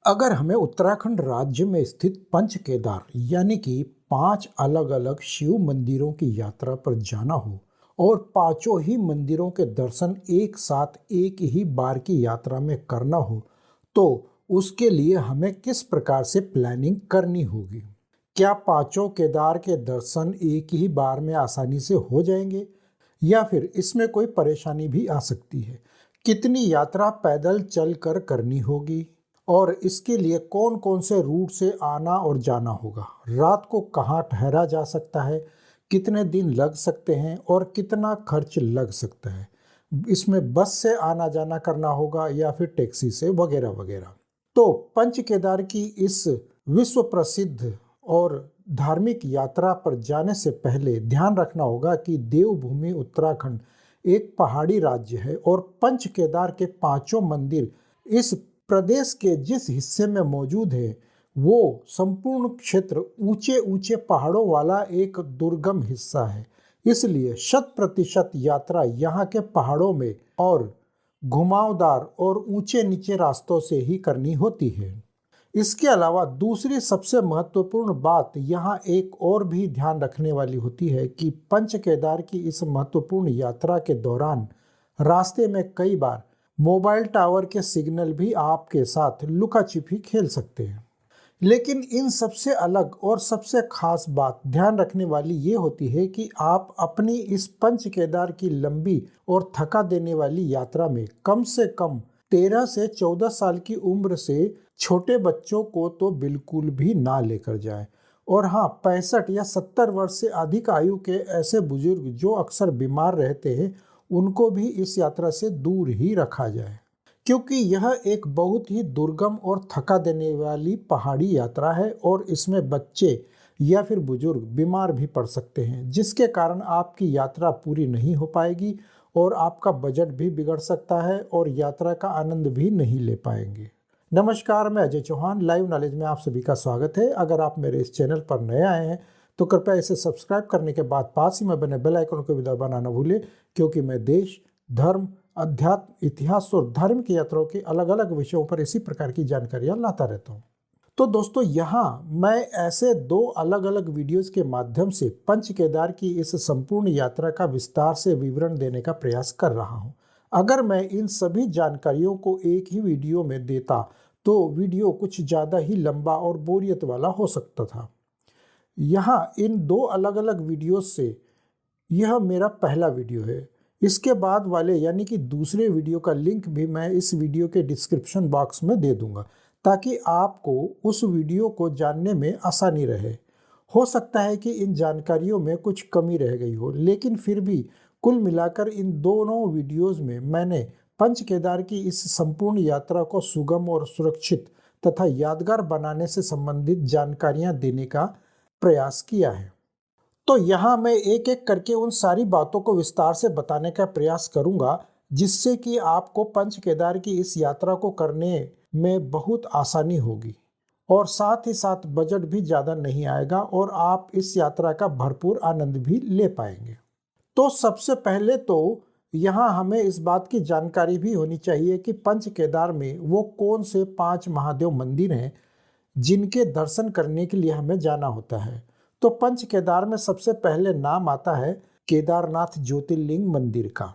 अगर हमें उत्तराखंड राज्य में स्थित पंच केदार यानी कि 5 अलग अलग शिव मंदिरों की यात्रा पर जाना हो और पांचों ही मंदिरों के दर्शन एक साथ एक ही बार की यात्रा में करना हो, तो उसके लिए हमें किस प्रकार से प्लानिंग करनी होगी? क्या पांचों केदार के दर्शन एक ही बार में आसानी से हो जाएंगे या फिर इसमें कोई परेशानी भी आ सकती है? कितनी यात्रा पैदल चलकर करनी होगी और इसके लिए कौन कौन से रूट से आना और जाना होगा? रात को कहाँ ठहरा जा सकता है? कितने दिन लग सकते हैं और कितना खर्च लग सकता है? इसमें बस से आना जाना करना होगा या फिर टैक्सी से वगैरह वगैरह। तो पंच केदार की इस विश्व प्रसिद्ध और धार्मिक यात्रा पर जाने से पहले ध्यान रखना होगा कि देवभूमि उत्तराखंड एक पहाड़ी राज्य है और पंच केदार के पांचों मंदिर इस प्रदेश के जिस हिस्से में मौजूद है वो संपूर्ण क्षेत्र ऊंचे ऊंचे पहाड़ों वाला एक दुर्गम हिस्सा है। इसलिए 100% यात्रा यहाँ के पहाड़ों में और घुमावदार और ऊंचे नीचे रास्तों से ही करनी होती है। इसके अलावा दूसरी सबसे महत्वपूर्ण बात यहाँ एक और भी ध्यान रखने वाली होती है कि पंच केदार की इस महत्वपूर्ण यात्रा के दौरान रास्ते में कई बार मोबाइल टावर के सिग्नल भी आपके साथ लुका छिपी खेल सकते हैं। लेकिन इन सबसे अलग और सबसे खास बात ध्यान रखने वाली ये होती है कि आप अपनी इस पंच केदार की लंबी और थका देने वाली यात्रा में कम से कम 13 से 14 साल की उम्र से छोटे बच्चों को तो बिल्कुल भी ना लेकर जाएं। और हाँ, 65 या 70 वर्ष से अधिक आयु के ऐसे बुजुर्ग जो अक्सर बीमार रहते हैं उनको भी इस यात्रा से दूर ही रखा जाए, क्योंकि यह एक बहुत ही दुर्गम और थका देने वाली पहाड़ी यात्रा है और इसमें बच्चे या फिर बुजुर्ग बीमार भी पड़ सकते हैं, जिसके कारण आपकी यात्रा पूरी नहीं हो पाएगी और आपका बजट भी बिगड़ सकता है और यात्रा का आनंद भी नहीं ले पाएंगे। नमस्कार, मैं अजय चौहान, लाइव नॉलेज में आप सभी का स्वागत है। अगर आप मेरे इस चैनल पर नए आए हैं तो कृपया इसे सब्सक्राइब करने के बाद पास ही में बने बेल आइकन को भी दबाना न भूलें, क्योंकि मैं देश, धर्म, अध्यात्म, इतिहास और धार्मिक यात्राओं के अलग अलग विषयों पर इसी प्रकार की जानकारियां लाता रहता हूँ। तो दोस्तों, यहाँ मैं ऐसे 2 अलग अलग वीडियोस के माध्यम से पंच केदार की इस संपूर्ण यात्रा का विस्तार से विवरण देने का प्रयास कर रहा हूँ। अगर मैं इन सभी जानकारियों को एक ही वीडियो में देता तो वीडियो कुछ ज़्यादा ही लंबा और बोरियत वाला हो सकता था। यहाँ इन 2 अलग अलग वीडियोस से यह मेरा पहला वीडियो है। इसके बाद वाले यानी कि दूसरे वीडियो का लिंक भी मैं इस वीडियो के डिस्क्रिप्शन बॉक्स में दे दूंगा, ताकि आपको उस वीडियो को जानने में आसानी रहे। हो सकता है कि इन जानकारियों में कुछ कमी रह गई हो, लेकिन फिर भी कुल मिलाकर इन दोनों वीडियोस में मैंने पंच केदार की इस संपूर्ण यात्रा को सुगम और सुरक्षित तथा यादगार बनाने से संबंधित जानकारियां देने का प्रयास किया है। तो यहाँ मैं एक एक करके उन सारी बातों को विस्तार से बताने का प्रयास करूँगा, जिससे कि आपको पंच केदार की इस यात्रा को करने में बहुत आसानी होगी और साथ ही साथ बजट भी ज़्यादा नहीं आएगा और आप इस यात्रा का भरपूर आनंद भी ले पाएंगे। तो सबसे पहले तो यहाँ हमें इस बात की जानकारी भी होनी चाहिए कि पंच केदार में वो कौन से 5 महादेव मंदिर हैं जिनके दर्शन करने के लिए हमें जाना होता है। तो पंच केदार में सबसे पहले नाम आता है केदारनाथ ज्योतिर्लिंग मंदिर का,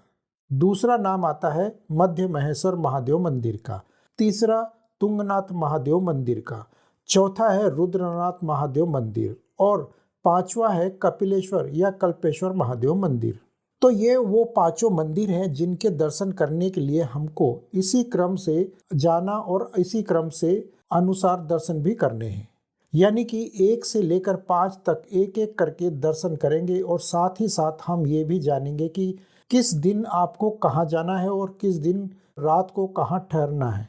दूसरा नाम आता है मध्य महेश्वर महादेव मंदिर का, तीसरा तुंगनाथ महादेव मंदिर का, चौथा है रुद्रनाथ महादेव मंदिर और 5वां है कपिलेश्वर या कल्पेश्वर महादेव मंदिर। तो ये वो 5 मंदिर हैं जिनके दर्शन करने के लिए हमको इसी क्रम से जाना और इसी क्रम से अनुसार दर्शन भी करने हैं, यानी कि 1 से लेकर 5 तक एक एक करके दर्शन करेंगे और साथ ही साथ हम ये भी जानेंगे कि किस दिन आपको कहाँ जाना है और किस दिन रात को कहाँ ठहरना है।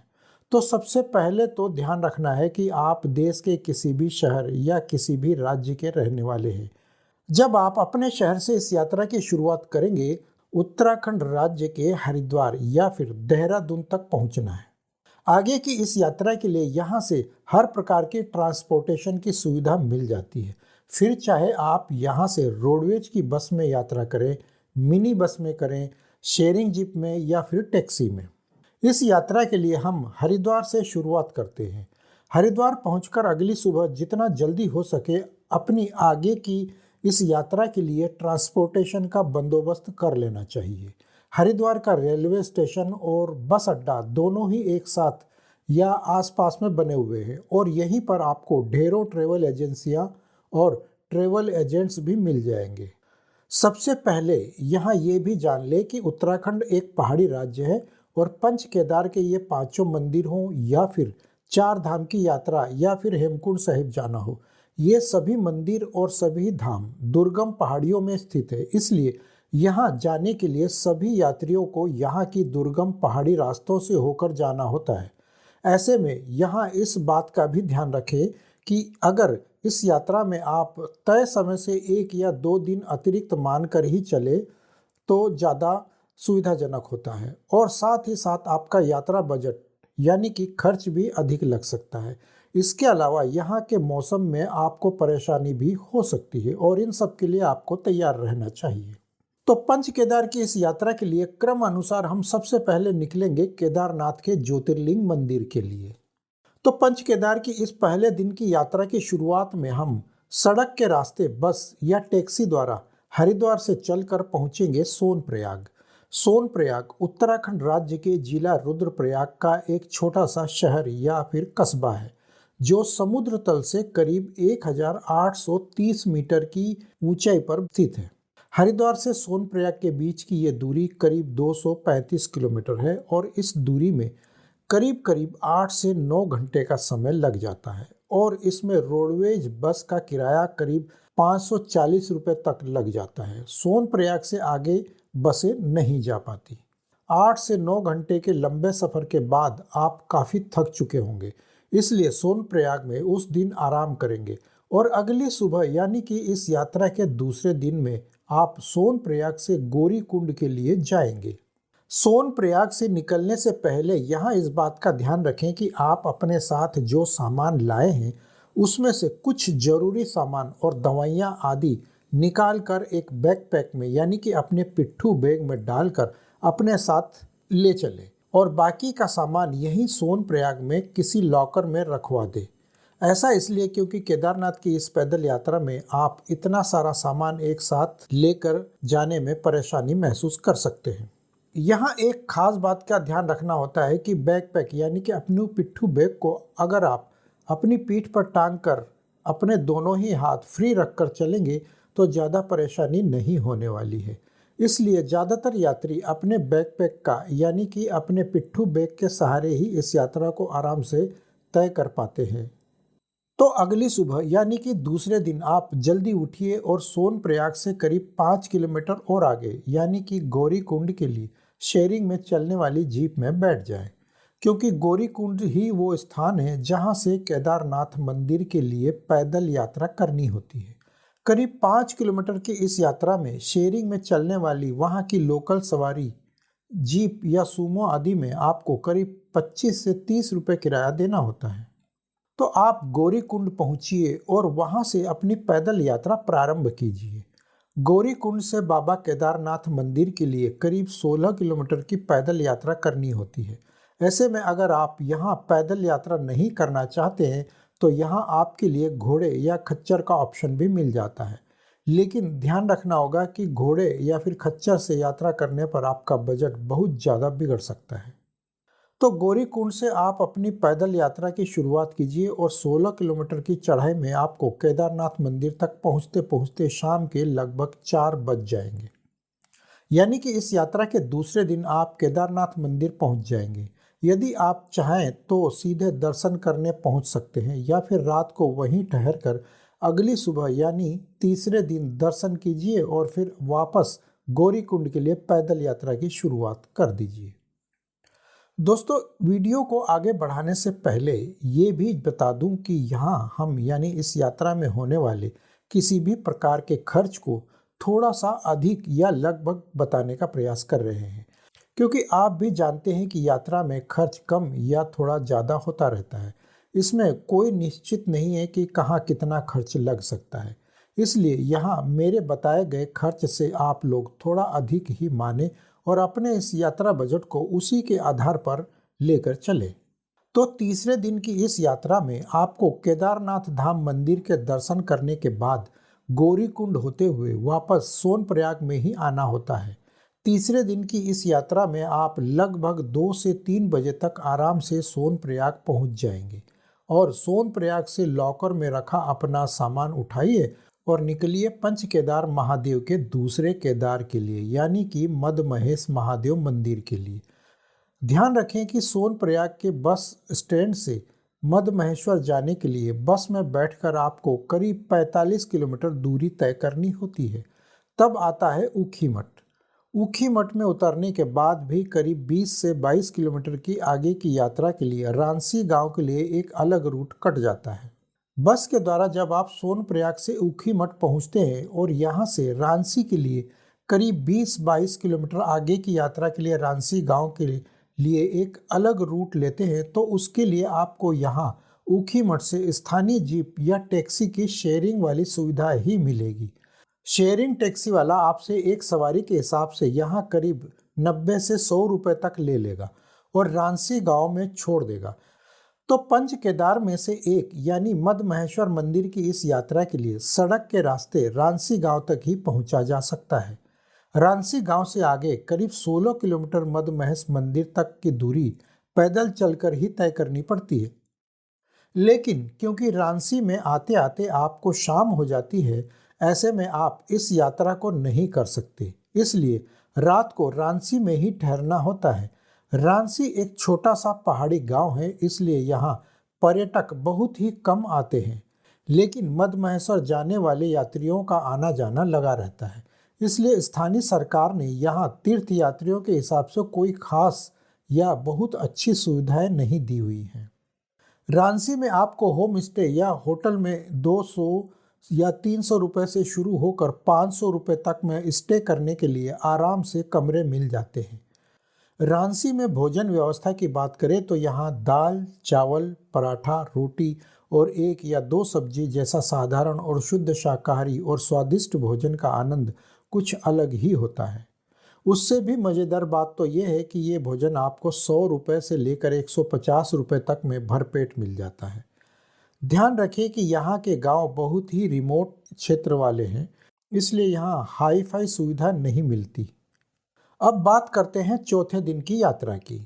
तो सबसे पहले तो ध्यान रखना है कि आप देश के किसी भी शहर या किसी भी राज्य के रहने वाले हैं। जब आप अपने शहर से इस यात्रा की शुरुआत करेंगे, उत्तराखंड राज्य के हरिद्वार या फिर देहरादून तक पहुंचना है। आगे की इस यात्रा के लिए यहाँ से हर प्रकार की ट्रांसपोर्टेशन की सुविधा मिल जाती है। फिर चाहे आप यहाँ से रोडवेज की बस में यात्रा करें, मिनी बस में करें, शेयरिंग जीप में या फिर टैक्सी में। इस यात्रा के लिए हम हरिद्वार से शुरुआत करते हैं। हरिद्वार पहुंचकर अगली सुबह जितना जल्दी हो सके अपनी आगे की इस यात्रा के लिए ट्रांसपोर्टेशन का बंदोबस्त कर लेना चाहिए। हरिद्वार का रेलवे स्टेशन और बस अड्डा दोनों ही एक साथ या आसपास में बने हुए हैं और यहीं पर आपको ढेरों ट्रैवल एजेंसियां और ट्रैवल एजेंट्स भी मिल जाएंगे। सबसे पहले यहाँ ये भी जान ले कि उत्तराखंड एक पहाड़ी राज्य है और पंच केदार के ये पांचों मंदिर हों या फिर चार धाम की यात्रा या फिर हेमकुंड साहिब जाना हो, ये सभी मंदिर और सभी धाम दुर्गम पहाड़ियों में स्थित है। इसलिए यहाँ जाने के लिए सभी यात्रियों को यहाँ की दुर्गम पहाड़ी रास्तों से होकर जाना होता है। ऐसे में यहाँ इस बात का भी ध्यान रखें कि अगर इस यात्रा में आप तय समय से 1 या 2 दिन अतिरिक्त मानकर ही चले तो ज़्यादा सुविधाजनक होता है और साथ ही साथ आपका यात्रा बजट यानी कि खर्च भी अधिक लग सकता है। इसके अलावा यहाँ के मौसम में आपको परेशानी भी हो सकती है और इन सब के लिए आपको तैयार रहना चाहिए। तो पंच केदार की इस यात्रा के लिए क्रम अनुसार हम सबसे पहले निकलेंगे केदारनाथ के ज्योतिर्लिंग मंदिर के लिए। तो पंच केदार की इस पहले दिन की यात्रा की शुरुआत में हम सड़क के रास्ते बस या टैक्सी द्वारा हरिद्वार से चलकर पहुंचेंगे सोनप्रयाग। सोनप्रयाग उत्तराखंड राज्य के जिला रुद्रप्रयाग का एक छोटा सा शहर या फिर कस्बा है जो समुद्र तल से करीब 1830 मीटर की ऊंचाई पर स्थित है। हरिद्वार से सोनप्रयाग के बीच की ये दूरी करीब 235 किलोमीटर है और इस दूरी में करीब करीब 8 से 9 घंटे का समय लग जाता है और इसमें रोडवेज बस का किराया करीब 540 रुपये तक लग जाता है। सोनप्रयाग से आगे बसें नहीं जा पाती। 8 से 9 घंटे के लंबे सफ़र के बाद आप काफ़ी थक चुके होंगे, इसलिए सोनप्रयाग में उस दिन आराम करेंगे और अगली सुबह यानी कि इस यात्रा के दूसरे दिन में आप सोनप्रयाग से गौरीकुंड के लिए जाएंगे। सोनप्रयाग से निकलने से पहले यहाँ इस बात का ध्यान रखें कि आप अपने साथ जो सामान लाए हैं उसमें से कुछ जरूरी सामान और दवाइयाँ आदि निकाल कर एक बैकपैक में यानी कि अपने पिट्ठू बैग में डालकर अपने साथ ले चलें और बाकी का सामान यहीं सोनप्रयाग में किसी लॉकर में रखवा दें। ऐसा इसलिए क्योंकि केदारनाथ की इस पैदल यात्रा में आप इतना सारा सामान एक साथ लेकर जाने में परेशानी महसूस कर सकते हैं। यहाँ एक खास बात का ध्यान रखना होता है कि बैकपैक यानी कि अपने पिट्ठू बैग को अगर आप अपनी पीठ पर टांग कर अपने दोनों ही हाथ फ्री रखकर चलेंगे तो ज़्यादा परेशानी नहीं होने वाली है। इसलिए ज़्यादातर यात्री अपने बैकपैक का यानी कि अपने पिट्ठू बैग के सहारे ही इस यात्रा को आराम से तय कर पाते हैं। तो अगली सुबह यानी कि दूसरे दिन आप जल्दी उठिए और सोनप्रयाग से करीब 5 किलोमीटर और आगे यानी कि गौरीकुंड के लिए शेयरिंग में चलने वाली जीप में बैठ जाएं, क्योंकि गौरीकुंड ही वो स्थान है जहां से केदारनाथ मंदिर के लिए पैदल यात्रा करनी होती है। करीब 5 किलोमीटर की इस यात्रा में शेयरिंग में चलने वाली वहां की लोकल सवारी जीप या सूमो आदि में आपको करीब 25 से 30 रुपये किराया देना होता है। तो आप गौरीकुंड पहुंचिए और वहां से अपनी पैदल यात्रा प्रारंभ कीजिए। गौरीकुंड से बाबा केदारनाथ मंदिर के लिए करीब 16 किलोमीटर की पैदल यात्रा करनी होती है। ऐसे में अगर आप यहाँ पैदल यात्रा नहीं करना चाहते हैं तो यहाँ आपके लिए घोड़े या खच्चर का ऑप्शन भी मिल जाता है, लेकिन ध्यान रखना होगा कि घोड़े या फिर खच्चर से यात्रा करने पर आपका बजट बहुत ज़्यादा बिगड़ सकता है। तो गौरीकुंड से आप अपनी पैदल यात्रा की शुरुआत कीजिए और 16 किलोमीटर की चढ़ाई में आपको केदारनाथ मंदिर तक पहुंचते पहुंचते शाम के लगभग 4 बज जाएंगे। यानी कि इस यात्रा के दूसरे दिन आप केदारनाथ मंदिर पहुंच जाएंगे। यदि आप चाहें तो सीधे दर्शन करने पहुंच सकते हैं या फिर रात को वहीं ठहर कर अगली सुबह यानी तीसरे दिन दर्शन कीजिए और फिर वापस गौरीकुंड के लिए पैदल यात्रा की शुरुआत कर दीजिए। दोस्तों, वीडियो को आगे बढ़ाने से पहले ये भी बता दूं कि यहाँ हम यानी इस यात्रा में होने वाले किसी भी प्रकार के खर्च को थोड़ा सा अधिक या लगभग बताने का प्रयास कर रहे हैं, क्योंकि आप भी जानते हैं कि यात्रा में खर्च कम या थोड़ा ज़्यादा होता रहता है। इसमें कोई निश्चित नहीं है कि कहाँ कितना खर्च लग सकता है। इसलिए यहाँ मेरे बताए गए खर्च से आप लोग थोड़ा अधिक ही माने और अपने इस यात्रा बजट को उसी के आधार पर लेकर चले। तो तीसरे दिन की इस यात्रा में आपको केदारनाथ धाम मंदिर के दर्शन करने के बाद गौरीकुंड होते हुए वापस सोनप्रयाग में ही आना होता है। तीसरे दिन की इस यात्रा में आप लगभग 2 से 3 बजे तक आराम से सोनप्रयाग पहुंच जाएंगे और सोनप्रयाग से लॉकर में रखा अपना सामान उठाइए और निकलिए पंच केदार महादेव के दूसरे केदार के लिए, यानी कि मद महेश महादेव मंदिर के लिए। ध्यान रखें कि सोनप्रयाग के बस स्टैंड से मद महेश्वर जाने के लिए बस में बैठकर आपको करीब 45 किलोमीटर दूरी तय करनी होती है। तब आता है ऊखीमठ। ऊखीमठ में उतरने के बाद भी करीब 20 से 22 किलोमीटर की आगे की यात्रा के लिए रांसी गांव के लिए एक अलग रूट कट जाता है। बस के द्वारा जब आप सोनप्रयाग से ऊखीमठ पहुंचते हैं और यहां से रांसी के लिए करीब 20-22 किलोमीटर आगे की यात्रा के लिए रांसी गांव के लिए एक अलग रूट लेते हैं, तो उसके लिए आपको यहाँ ऊखीमठ से स्थानीय जीप या टैक्सी की शेयरिंग वाली सुविधा ही मिलेगी। शेयरिंग टैक्सी वाला आपसे एक सवारी के हिसाब से यहाँ करीब 90 से 100 रुपये तक ले लेगा और रांसी गांव में छोड़ देगा। तो पंच केदार में से एक यानी मद महेश्वर मंदिर की इस यात्रा के लिए सड़क के रास्ते रांसी गांव तक ही पहुंचा जा सकता है। रांसी गांव से आगे करीब 16 किलोमीटर मद महेश मंदिर तक की दूरी पैदल चलकर ही तय करनी पड़ती है। लेकिन क्योंकि रांसी में आते आते आपको शाम हो जाती है, ऐसे में आप इस यात्रा को नहीं कर सकते, इसलिए रात को रांसी में ही ठहरना होता है। रांसी एक छोटा सा पहाड़ी गांव है, इसलिए यहाँ पर्यटक बहुत ही कम आते हैं, लेकिन मद महेश्वर जाने वाले यात्रियों का आना जाना लगा रहता है। इसलिए स्थानीय सरकार ने यहाँ तीर्थ यात्रियों के हिसाब से कोई खास या बहुत अच्छी सुविधाएं नहीं दी हुई हैं। रांसी में आपको होम स्टे या होटल में 200 या 300 रुपये से शुरू होकर 500 रुपये तक में स्टे करने के लिए आराम से कमरे मिल जाते हैं। रांसी में भोजन व्यवस्था की बात करें तो यहाँ दाल, चावल, पराठा, रोटी और 1 या 2 सब्जी जैसा साधारण और शुद्ध शाकाहारी और स्वादिष्ट भोजन का आनंद कुछ अलग ही होता है। उससे भी मज़ेदार बात तो ये है कि ये भोजन आपको 100 रुपये से लेकर 150 रुपये तक में भरपेट मिल जाता है। ध्यान रखें कि यहाँ के गांव बहुत ही रिमोट क्षेत्र वाले हैं, इसलिए यहाँ हाई फाई सुविधा नहीं मिलती। अब बात करते हैं चौथे दिन की यात्रा की।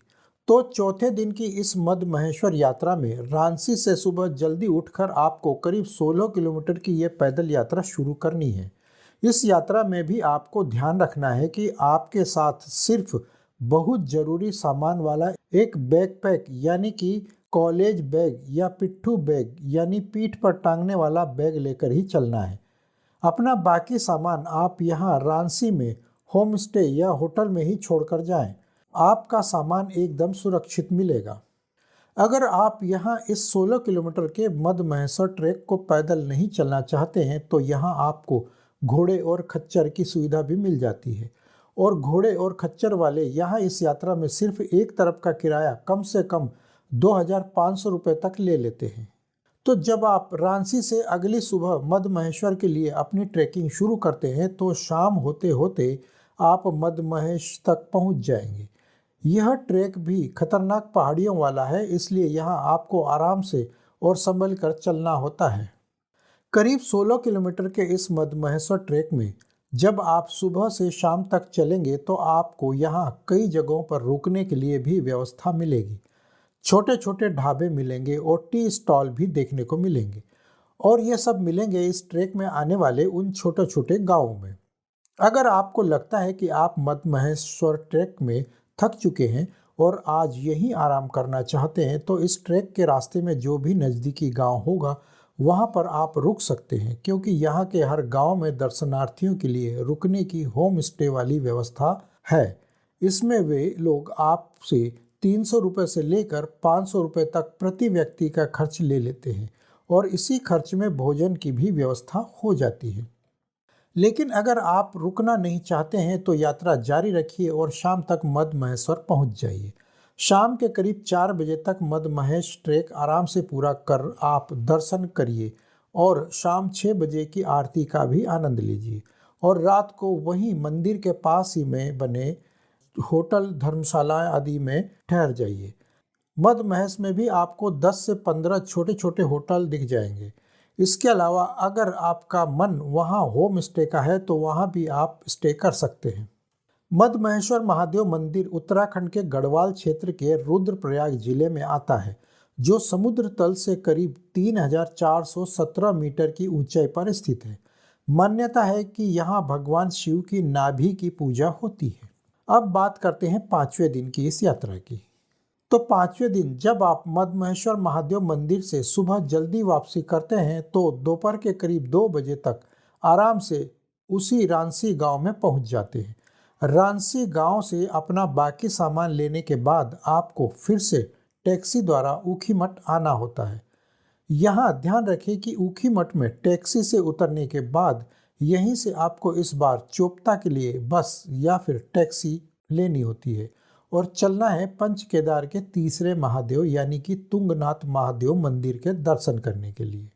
तो चौथे दिन की इस मद महेश्वर यात्रा में रांसी से सुबह जल्दी उठकर आपको करीब 16 किलोमीटर की ये पैदल यात्रा शुरू करनी है। इस यात्रा में भी आपको ध्यान रखना है कि आपके साथ सिर्फ बहुत ज़रूरी सामान वाला एक बैकपैक यानी कि कॉलेज बैग या पिट्ठू बैग यानी पीठ पर टांगने वाला बैग लेकर ही चलना है। अपना बाकी सामान आप यहाँ रांसी में होम स्टे या होटल में ही छोड़कर जाएं। आपका सामान एकदम सुरक्षित मिलेगा। अगर आप यहाँ इस 16 किलोमीटर के मद महेश्वर ट्रैक को पैदल नहीं चलना चाहते हैं तो यहाँ आपको घोड़े और खच्चर की सुविधा भी मिल जाती है, और घोड़े और खच्चर वाले यहाँ इस यात्रा में सिर्फ एक तरफ का किराया कम से कम 2500 रुपये तक ले लेते हैं। तो जब आप रांसी से अगली सुबह मद महेश्वर के लिए अपनी ट्रैकिंग शुरू करते हैं तो शाम होते होते आप मद महेश तक पहुंच जाएंगे। यह ट्रैक भी खतरनाक पहाड़ियों वाला है, इसलिए यहाँ आपको आराम से और संभल कर चलना होता है। करीब 16 किलोमीटर के इस मद महेश्वर ट्रैक में जब आप सुबह से शाम तक चलेंगे तो आपको यहाँ कई जगहों पर रुकने के लिए भी व्यवस्था मिलेगी। छोटे छोटे ढाबे मिलेंगे और टी स्टॉल भी देखने को मिलेंगे, और ये सब मिलेंगे इस ट्रैक में आने वाले उन छोटे छोटे गाँवों में। अगर आपको लगता है कि आप मद महेश्वर ट्रैक में थक चुके हैं और आज यहीं आराम करना चाहते हैं तो इस ट्रैक के रास्ते में जो भी नज़दीकी गांव होगा वहां पर आप रुक सकते हैं, क्योंकि यहाँ के हर गांव में दर्शनार्थियों के लिए रुकने की होम स्टे वाली व्यवस्था है। इसमें वे लोग आपसे 300 रुपये से लेकर 500 रुपये तक प्रति व्यक्ति का खर्च ले लेते हैं, और इसी खर्च में भोजन की भी व्यवस्था हो जाती है। लेकिन अगर आप रुकना नहीं चाहते हैं तो यात्रा जारी रखिए और शाम तक मद महेश्वर पहुंच जाइए। शाम के करीब 4 बजे तक मद महेश ट्रैक आराम से पूरा कर आप दर्शन करिए और शाम 6 बजे की आरती का भी आनंद लीजिए, और रात को वहीं मंदिर के पास ही में बने होटल, धर्मशाला आदि में ठहर जाइए। मध महस में भी आपको 10 से 15 छोटे छोटे होटल दिख जाएंगे। इसके अलावा अगर आपका मन वहाँ होम स्टे का है तो वहाँ भी आप स्टे कर सकते हैं। मध महेश्वर महादेव मंदिर उत्तराखंड के गढ़वाल क्षेत्र के रुद्रप्रयाग जिले में आता है, जो समुद्र तल से करीब 3417 मीटर की ऊंचाई पर स्थित है। मान्यता है कि यहाँ भगवान शिव की नाभि की पूजा होती है। अब बात करते हैं 5वें दिन की इस यात्रा की। तो 5वें दिन जब आप मध महेश्वर महादेव मंदिर से सुबह जल्दी वापसी करते हैं तो दोपहर के करीब 2 बजे तक आराम से उसी रांसी गांव में पहुंच जाते हैं। रांसी गांव से अपना बाकी सामान लेने के बाद आपको फिर से टैक्सी द्वारा ऊखीमठ आना होता है। यहाँ ध्यान रखें कि ऊखीमठ में टैक्सी से उतरने के बाद यहीं से आपको इस बार चोपता के लिए बस या फिर टैक्सी लेनी होती है और चलना है पंच केदार के तीसरे महादेव यानी कि तुंगनाथ महादेव मंदिर के दर्शन करने के लिए।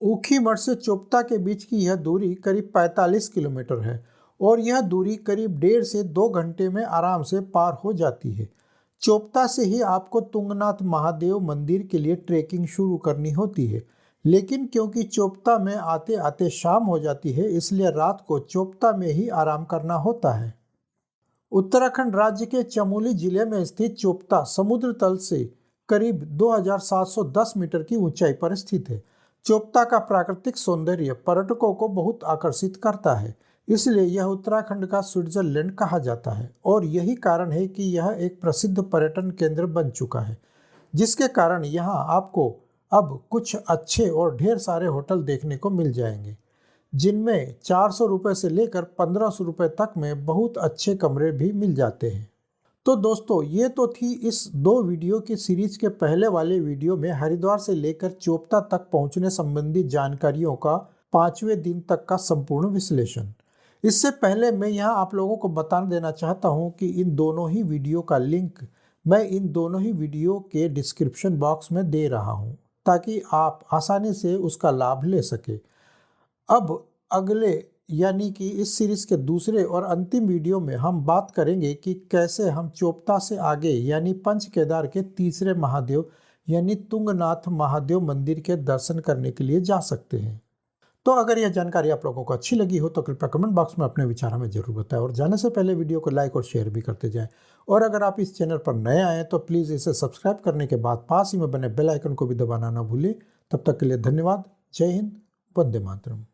ऊखीमठ से चोपता के बीच की यह दूरी करीब 45 किलोमीटर है और यह दूरी करीब 1.5 से 2 घंटे में आराम से पार हो जाती है। चोपता से ही आपको तुंगनाथ महादेव मंदिर के लिए ट्रेकिंग शुरू करनी होती है, लेकिन क्योंकि चोपता में आते आते शाम हो जाती है इसलिए रात को चोपता में ही आराम करना होता है। उत्तराखंड राज्य के चमोली जिले में स्थित चोपता समुद्र तल से करीब 2710 मीटर की ऊंचाई पर स्थित है। चोपता का प्राकृतिक सौंदर्य पर्यटकों को बहुत आकर्षित करता है, इसलिए यह उत्तराखंड का स्विट्जरलैंड कहा जाता है और यही कारण है कि यह एक प्रसिद्ध पर्यटन केंद्र बन चुका है, जिसके कारण यहाँ आपको अब कुछ अच्छे और ढेर सारे होटल देखने को मिल जाएंगे, जिनमें 400 रुपये से लेकर 1500 रुपये तक में बहुत अच्छे कमरे भी मिल जाते हैं। तो दोस्तों, ये तो थी इस 2 वीडियो की सीरीज के पहले वाले वीडियो में हरिद्वार से लेकर चोपता तक पहुँचने संबंधी जानकारियों का 5वें दिन तक का संपूर्ण विश्लेषण। इससे पहले मैं यहाँ आप लोगों को बता देना चाहता हूँ कि इन दोनों ही वीडियो का लिंक मैं इन दोनों ही वीडियो के डिस्क्रिप्शन बॉक्स में दे रहा हूँ ताकि आप आसानी से उसका लाभ ले सके। अब अगले यानी कि इस सीरीज़ के दूसरे और अंतिम वीडियो में हम बात करेंगे कि कैसे हम चोपता से आगे यानी पंच केदार के तीसरे महादेव यानी तुंगनाथ महादेव मंदिर के दर्शन करने के लिए जा सकते हैं। तो अगर यह जानकारी आप लोगों को अच्छी लगी हो तो कृपया कमेंट बॉक्स में अपने विचार हमें जरूर बताएं और जाने से पहले वीडियो को लाइक और शेयर भी करते जाएं। और अगर आप इस चैनल पर नए आए तो प्लीज़ इसे सब्सक्राइब करने के बाद पास ही में बने बेल आइकन को भी दबाना ना भूलें। तब तक के लिए धन्यवाद। जय हिंद, वंदे मातरम।